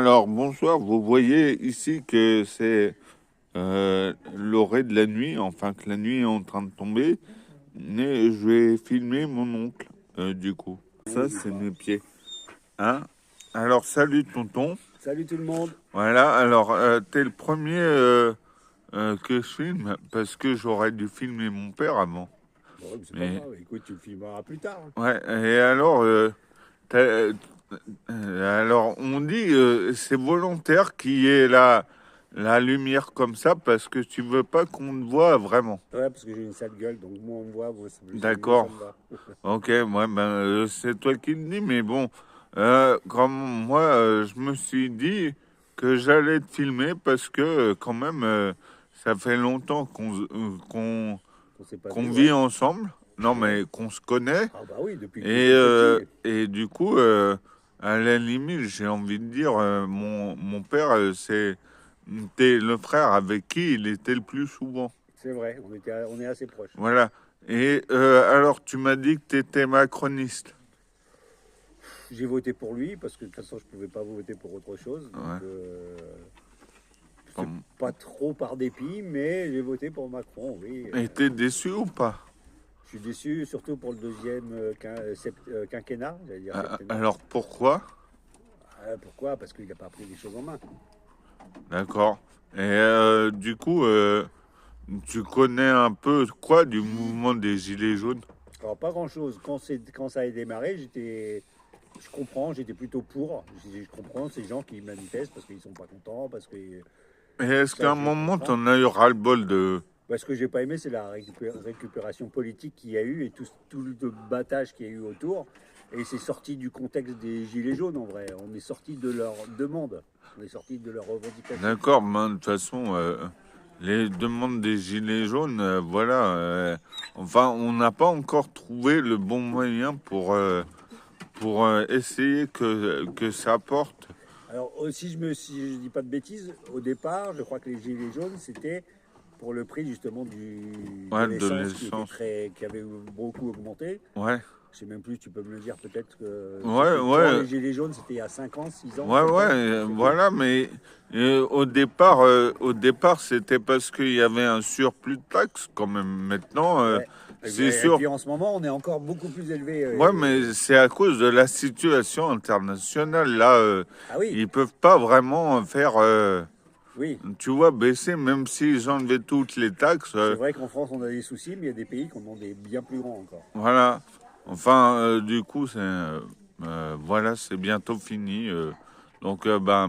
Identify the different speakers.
Speaker 1: Alors, bonsoir, vous voyez ici que c'est l'orée de la nuit, enfin que la nuit est en train de tomber, mais je vais filmer mon oncle, du coup. Ça, c'est mes pieds. Hein? Alors, salut tonton.
Speaker 2: Salut tout le monde.
Speaker 1: Voilà, alors, t'es le premier que je filme, parce que j'aurais dû filmer mon père avant.
Speaker 2: Bon, mais c'est pas
Speaker 1: Mais,
Speaker 2: grave, écoute, tu le filmeras plus tard.
Speaker 1: ouais, et alors, alors, on dit c'est volontaire qu'il y ait la lumière comme ça parce que tu veux pas qu'on te voit vraiment.
Speaker 2: Ouais, parce que j'ai une sale gueule, donc moi on me voit, moi, mieux ça
Speaker 1: D'accord.
Speaker 2: me va.
Speaker 1: Ok, ouais, ben, c'est toi qui le dis, mais bon, comme moi, je me suis dit que j'allais te filmer parce que quand même, ça fait longtemps
Speaker 2: On s'est pas
Speaker 1: qu'on
Speaker 2: vu,
Speaker 1: vit
Speaker 2: ouais.
Speaker 1: ensemble. Non,
Speaker 2: Ouais.
Speaker 1: mais qu'on se connaît.
Speaker 2: Ah bah oui, depuis que t'es tout petit.
Speaker 1: Et du coup, à la limite, j'ai envie de dire, mon père, c'était le frère avec qui il était le plus souvent.
Speaker 2: C'est vrai, on est assez proches.
Speaker 1: Voilà. Et alors, tu m'as dit que tu étais macroniste.
Speaker 2: J'ai voté pour lui, parce que de toute façon je pouvais pas voter pour autre chose. Donc
Speaker 1: Ouais.
Speaker 2: c'est
Speaker 1: Comme-
Speaker 2: pas trop par dépit, mais j'ai voté pour Macron, oui.
Speaker 1: Et t'es déçu ou pas?
Speaker 2: Je suis déçu, surtout pour le deuxième quinquennat, j'allais dire septennat.
Speaker 1: Alors, pourquoi?
Speaker 2: Pourquoi? Parce qu'il n'a pas pris les choses en main.
Speaker 1: D'accord. Et du coup, tu connais un peu quoi du mouvement des Gilets jaunes?
Speaker 2: Alors pas grand-chose. Quand ça a démarré, je comprends, j'étais plutôt pour. Je comprends ces gens qui manifestent parce qu'ils sont pas contents, parce que
Speaker 1: Et est-ce
Speaker 2: ça
Speaker 1: qu'à un
Speaker 2: je le
Speaker 1: moment,
Speaker 2: comprends.
Speaker 1: t'en as eu ras-le-bol de...
Speaker 2: Ce que j'ai pas aimé, c'est la récupération politique qu'il y a eu et tout le battage qu'il y a eu autour. Et c'est sorti du contexte des Gilets jaunes en vrai. On est sorti de leur demande, on est sorti de leurs revendications.
Speaker 1: D'accord, mais de toute façon, les demandes des Gilets jaunes, voilà. Enfin, on n'a pas encore trouvé le bon moyen pour essayer que ça porte.
Speaker 2: Alors aussi, si je dis pas de bêtises, au départ, je crois que les Gilets jaunes, c'était pour le prix justement de
Speaker 1: Ouais, de
Speaker 2: l'essence qui était
Speaker 1: l'essence.
Speaker 2: qui avait beaucoup augmenté.
Speaker 1: Ouais,
Speaker 2: Je sais même plus, tu peux me le dire peut-être que
Speaker 1: ouais,
Speaker 2: c'était quand
Speaker 1: ouais,
Speaker 2: les Gilets jaunes, c'était il y a 5 ans, 6 ans,
Speaker 1: ouais,
Speaker 2: 7
Speaker 1: ouais,
Speaker 2: ans, je sais plus.
Speaker 1: voilà, mais au départ, c'était parce qu'il y avait un surplus de taxes quand même. Maintenant,
Speaker 2: Ouais.
Speaker 1: c'est
Speaker 2: Et
Speaker 1: sûr.
Speaker 2: puis en ce moment, on est encore beaucoup plus élevé.
Speaker 1: Ouais, mais c'est à cause de la situation internationale. Là,
Speaker 2: Ah oui,
Speaker 1: ils peuvent pas vraiment faire,
Speaker 2: oui.
Speaker 1: tu vois, baisser, même s'ils enlevaient toutes les taxes.
Speaker 2: C'est vrai qu'en France, on a des soucis, mais il y a des pays qui en ont des bien plus grands encore.
Speaker 1: Voilà. Enfin, du coup, voilà, c'est bientôt fini. Donc, ben,